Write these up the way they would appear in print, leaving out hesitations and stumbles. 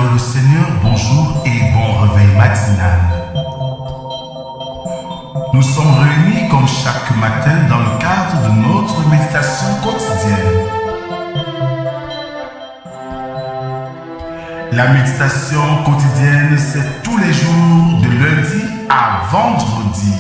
dans le Seigneur, bonjour et bon réveil matinal. Nous sommes réunis comme chaque matin dans le cadre de notre méditation quotidienne. La méditation quotidienne, c'est tous les jours de lundi à vendredi.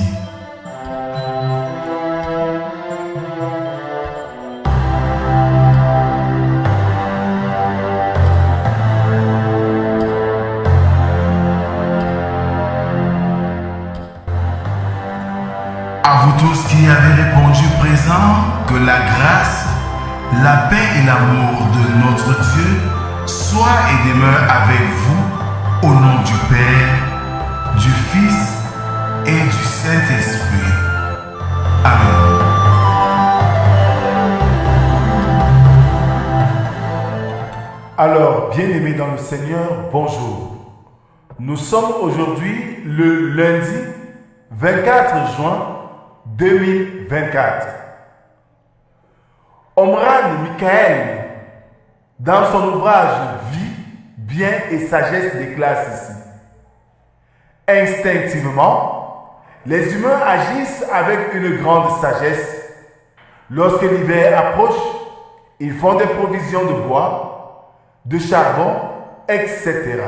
À vous tous qui avez répondu présent, que la grâce, la paix et l'amour de notre Dieu soient et demeurent avec vous au nom du Père, du Fils et du Saint-Esprit. Amen. Alors, bien-aimés dans le Seigneur, bonjour. Nous sommes aujourd'hui le lundi 24 juin 2024. Omran Michael, dans son ouvrage Vie, bien et sagesse, déclare ceci. Instinctivement, les humains agissent avec une grande sagesse. Lorsque l'hiver approche, ils font des provisions de bois, de charbon, etc.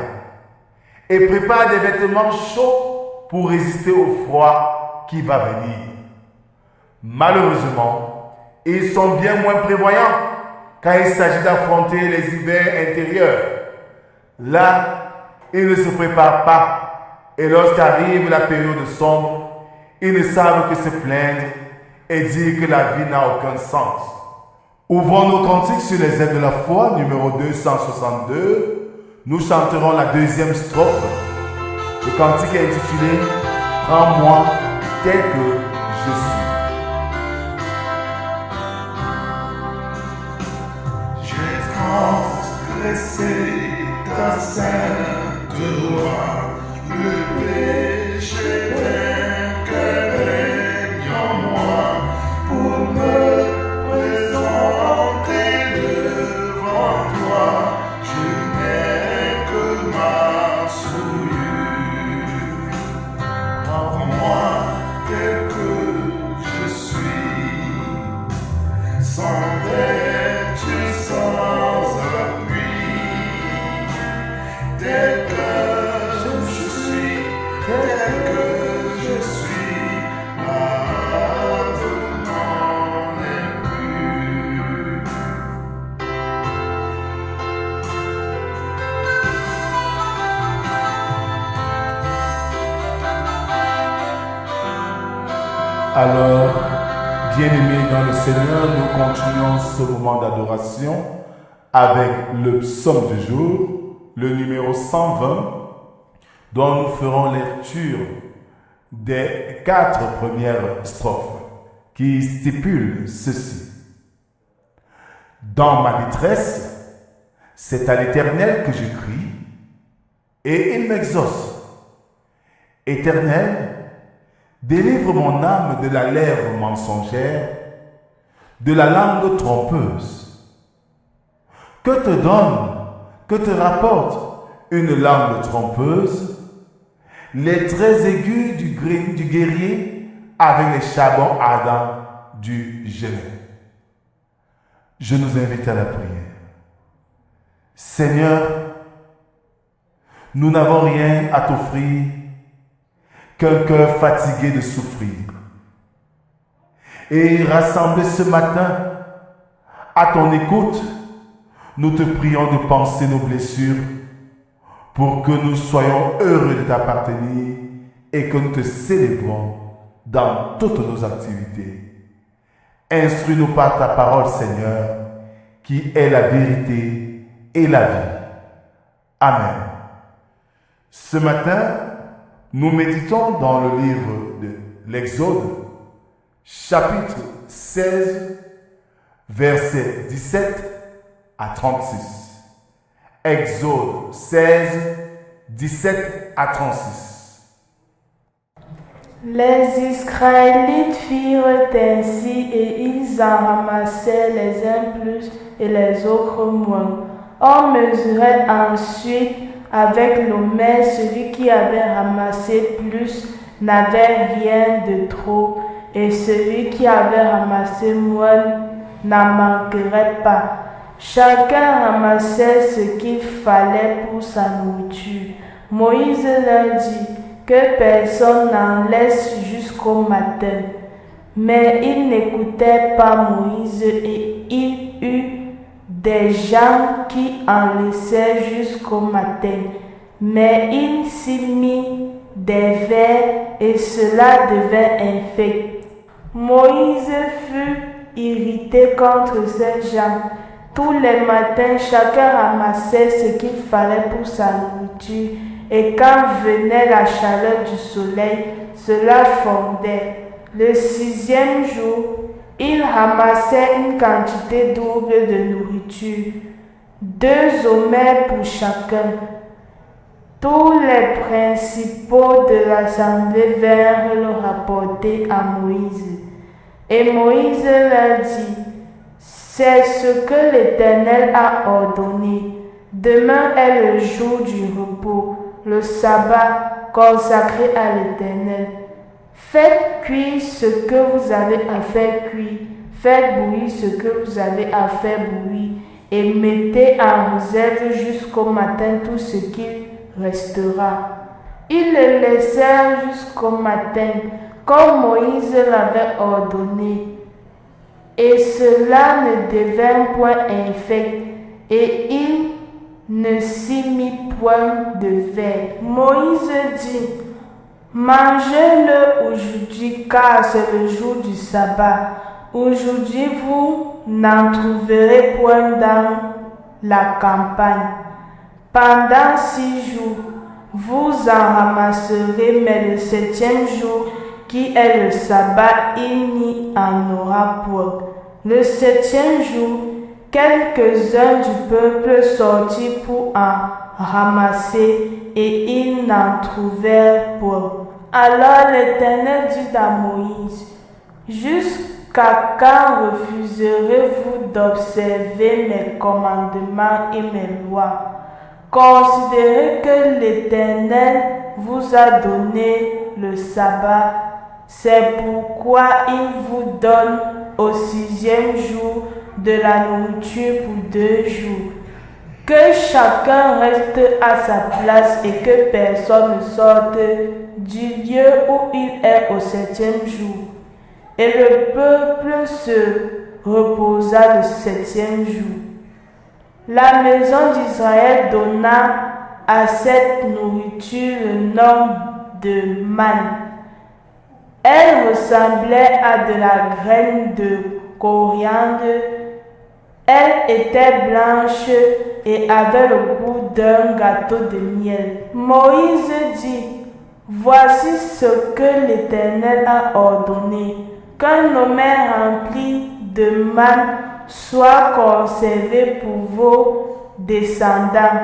et préparent des vêtements chauds pour résister au froid qui va venir. Malheureusement, ils sont bien moins prévoyants quand il s'agit d'affronter les hivers intérieurs. Là, ils ne se préparent pas et lorsqu'arrive la période sombre, ils ne savent que se plaindre et dire que la vie n'a aucun sens. Ouvrons nos cantiques sur les ailes de la foi, numéro 262. Nous chanterons la deuxième strophe. Le cantique est intitulé « Prends-moi tel que je suis ». Transgresser ta sainte loi, le péché vainqueur règne en moi pour me présenter devant toi. Je n'ai que ma souillure. Prends-moi tel que je suis, sans vertu, sans appui. Tel que je suis, lave-m'en impur. Alors, bien-aimés dans le Seigneur, nous continuons ce moment d'adoration avec le psaume du jour, le numéro 120, dont nous ferons lecture des 4 premières strophes qui stipulent ceci. Dans ma détresse, c'est à l'Éternel que je crie, et il m'exauce. Éternel, délivre mon âme de la lèvre mensongère, de la langue trompeuse. Que te donne, que te rapporte une langue trompeuse? Les traits aigus du guerrier avec les charbons ardents du génie. Je nous invite à la prière. Seigneur, nous n'avons rien à t'offrir qu'un cœur fatigué de souffrir. Et rassemblés ce matin à ton écoute, nous te prions de panser nos blessures pour que nous soyons heureux de t'appartenir et que nous te célébrons dans toutes nos activités. Instruis-nous par ta parole, Seigneur, qui est la vérité et la vie. Amen. Ce matin, nous méditons dans le livre de l'Exode, chapitre 16, versets 17 à 36. Exode 16, 17 à 36. Les Israélites firent ainsi et ils en ramassèrent les uns plus et les autres moins. On mesurait ensuite avec l'Omer, celui qui avait ramassé plus n'avait rien de trop, et celui qui avait ramassé moins n'en manquerait pas. Chacun ramassait ce qu'il fallait pour sa nourriture. Moïse leur dit que personne n'en laisse jusqu'au matin. Mais ils n'écoutaient pas Moïse et il eut des gens qui en laissaient jusqu'au matin. Mais il s'y mit des vers et cela devint infect. Moïse fut irrité contre ces gens. Tous les matins, chacun ramassait ce qu'il fallait pour sa nourriture et quand venait la chaleur du soleil, cela fondait. Le 6e jour, il ramassait une quantité double de nourriture, 2 omers pour chacun. Tous les principaux de l'assemblée vinrent le rapporter à Moïse. Et Moïse leur dit, c'est ce que l'Éternel a ordonné. Demain est le jour du repos, le sabbat consacré à l'Éternel. Faites cuire ce que vous avez à faire cuire, faites bouillir ce que vous avez à faire bouillir, et mettez en réserve jusqu'au matin tout ce qu'il restera. Ils le laissèrent jusqu'au matin, comme Moïse l'avait ordonné. Et cela ne devint point infect, et il ne s'y mit point de verre. Moïse dit, mangez-le aujourd'hui, car c'est le jour du sabbat. Aujourd'hui, vous n'en trouverez point dans la campagne. Pendant 6 jours, vous en ramasserez, mais le 7e jour, qui est le sabbat, il n'y en aura point. Le 7e jour, quelques-uns du peuple sortirent pour en ramasser, et ils n'en trouvèrent point. Alors l'Éternel dit à Moïse, jusqu'à quand refuserez-vous d'observer mes commandements et mes lois? Considérez que l'Éternel vous a donné le sabbat. C'est pourquoi il vous donne au 6e jour de la nourriture pour 2 jours. Que chacun reste à sa place et que personne ne sorte du lieu où il est au 7e jour. Et le peuple se reposa le 7e jour. La maison d'Israël donna à cette nourriture le nom de manne. Elle ressemblait à de la graine de coriandre. Elle était blanche et avait le goût d'un gâteau de miel. Moïse dit, voici ce que l'Éternel a ordonné, qu'un omer rempli de manne soit conservé pour vos descendants,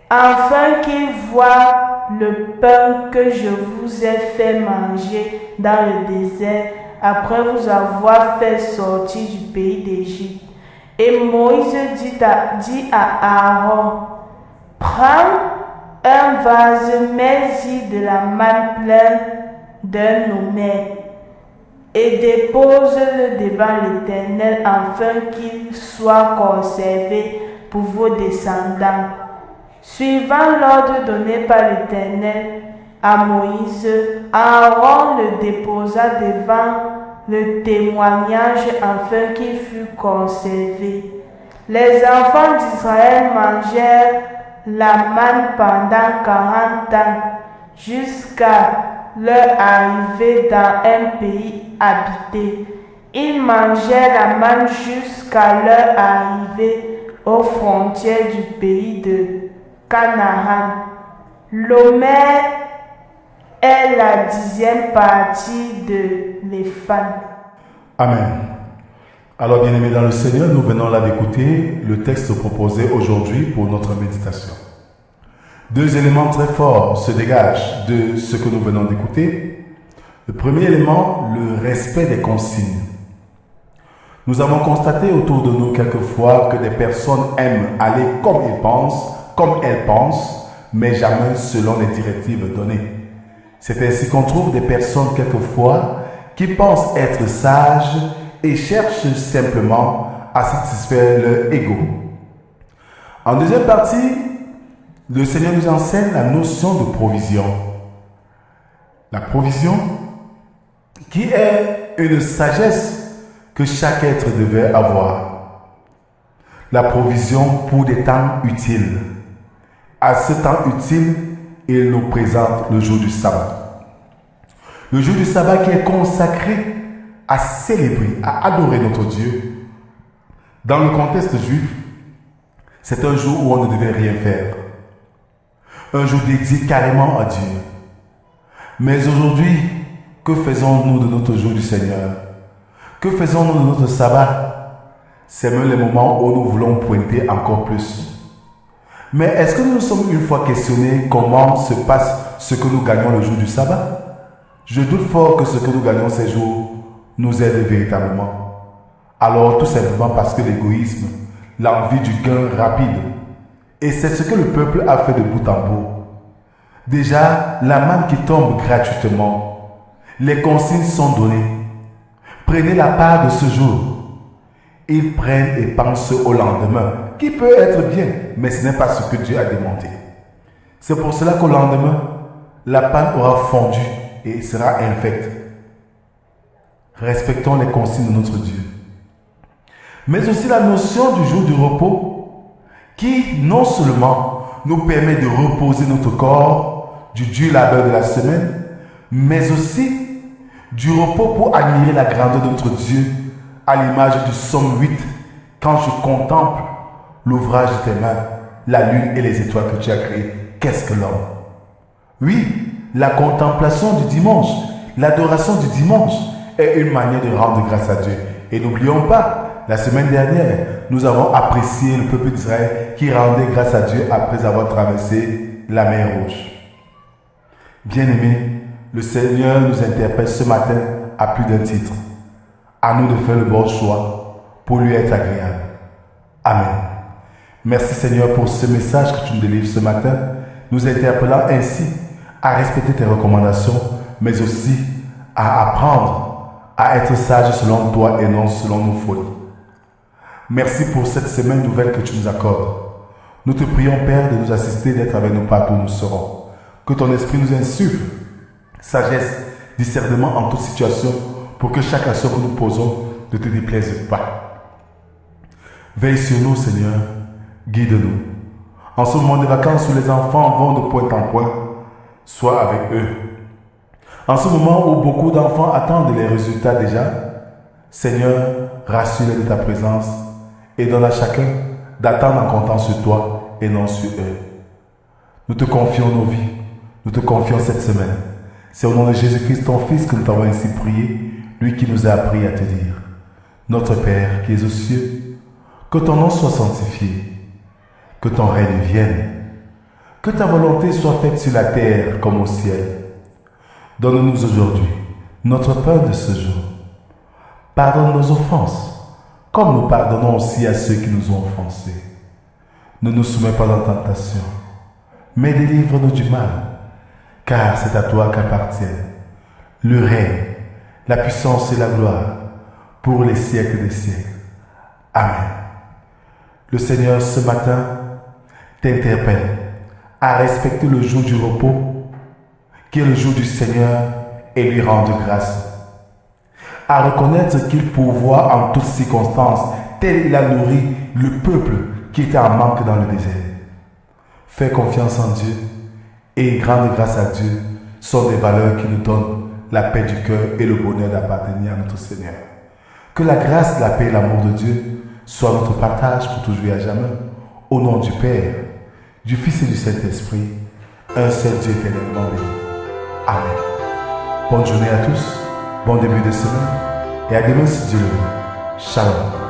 afin qu'ils voient le pain que je vous ai fait manger dans le désert après vous avoir fait sortir du pays d'Égypte. Et Moïse dit à Aaron, prends un vase, mets-y de la manne pleine d'un omer et dépose-le devant l'Éternel afin qu'il soit conservé pour vos descendants. Suivant l'ordre donné par l'Éternel à Moïse, Aaron le déposa devant le témoignage afin qu'il fût conservé. Les enfants d'Israël mangèrent la manne pendant 40 ans jusqu'à leur arrivée dans un pays habité. Ils mangeaient la manne jusqu'à leur arrivée aux frontières du pays de Canaan. L'omer est la 10e partie de l'éphah. Amen. Alors, bien-aimés dans le Seigneur, nous venons là d'écouter le texte proposé aujourd'hui pour notre méditation. 2 éléments très forts se dégagent de ce que nous venons d'écouter. Le premier élément, le respect des consignes. Nous avons constaté autour de nous quelquefois que des personnes aiment aller comme elles pensent, mais jamais selon les directives données. C'est ainsi qu'on trouve des personnes quelquefois qui pensent être sages et cherchent simplement à satisfaire leur ego. En deuxième partie, le Seigneur nous enseigne la notion de provision. La provision qui est une sagesse que chaque être devait avoir. La provision pour des temps utiles. À ce temps utile, il nous présente le jour du sabbat. Le jour du sabbat qui est consacré à célébrer, à adorer notre Dieu. Dans le contexte juif, c'est un jour où on ne devait rien faire. Un jour dédié carrément à Dieu. Mais aujourd'hui, que faisons-nous de notre jour du Seigneur? Que faisons-nous de notre sabbat? C'est même les moments où nous voulons pointer encore plus. Mais est-ce que nous nous sommes une fois questionnés comment se passe ce que nous gagnons le jour du sabbat? Je doute fort que ce que nous gagnons ces jours nous aide véritablement. Alors tout simplement parce que l'égoïsme, l'envie du gain rapide, et c'est ce que le peuple a fait de bout en bout. Déjà, la manne qui tombe gratuitement, les consignes sont données. Prenez la part de ce jour. Ils prennent et pensent au lendemain, qui peut être bien, mais ce n'est pas ce que Dieu a demandé. C'est pour cela qu'au lendemain, la panne aura fondu et sera infecte. Respectons les consignes de notre Dieu. Mais aussi la notion du jour du repos, qui non seulement nous permet de reposer notre corps du dur labeur de la semaine, mais aussi du repos pour admirer la grandeur de notre Dieu, à l'image du psaume 8, quand je contemple l'ouvrage de tes mains, la lune et les étoiles que tu as créées, qu'est-ce que l'homme? Oui, la contemplation du dimanche, l'adoration du dimanche est une manière de rendre grâce à Dieu. Et n'oublions pas, la semaine dernière, nous avons apprécié le peuple d'Israël qui rendait grâce à Dieu après avoir traversé la mer Rouge. Bien-aimés, le Seigneur nous interpelle ce matin à plus d'un titre. À nous de faire le bon choix pour lui être agréable. Amen. Merci Seigneur pour ce message que tu nous délivres ce matin, nous interpellant ainsi à respecter tes recommandations, mais aussi à apprendre à être sage selon toi et non selon nos folies. Merci pour cette semaine nouvelle que tu nous accordes. Nous te prions, Père, de nous assister, d'être avec nous partout où nous serons. Que ton esprit nous insuffle sagesse, discernement en toute situation, pour que chaque action que nous posons ne te déplaise pas. Veille sur nous, Seigneur, guide-nous. En ce moment de vacances où les enfants vont de point en point, sois avec eux. En ce moment où beaucoup d'enfants attendent les résultats déjà, Seigneur, rassure-les de ta présence et donne à chacun d'attendre en comptant sur toi et non sur eux. Nous te confions nos vies, nous te confions cette semaine. C'est au nom de Jésus-Christ, ton Fils, que nous t'avons ainsi prié, lui qui nous a appris à te dire: Notre Père qui es aux cieux, que ton nom soit sanctifié, que ton règne vienne, que ta volonté soit faite sur la terre comme au ciel. Donne-nous aujourd'hui notre pain de ce jour. Pardonne nos offenses, comme nous pardonnons aussi à ceux qui nous ont offensés. Ne nous soumets pas en tentation, mais délivre-nous du mal, car c'est à toi qu'appartiennent le règne, la puissance et la gloire pour les siècles des siècles. Amen. Le Seigneur, ce matin, t'interpelle à respecter le jour du repos, qui est le jour du Seigneur, et lui rendre grâce. À reconnaître qu'il pourvoit en toutes circonstances, tel il a nourri le peuple qui était en manque dans le désert. Fais confiance en Dieu et grande grâce à Dieu sont des valeurs qui nous donnent la paix du cœur et le bonheur d'appartenir à notre Seigneur. Que la grâce, la paix et l'amour de Dieu soient notre partage pour toujours et à jamais. Au nom du Père, du Fils et du Saint-Esprit, un seul Dieu éternellement béni. Amen. Bonne journée à tous, bon début de semaine et à demain si Dieu le veut. Shalom.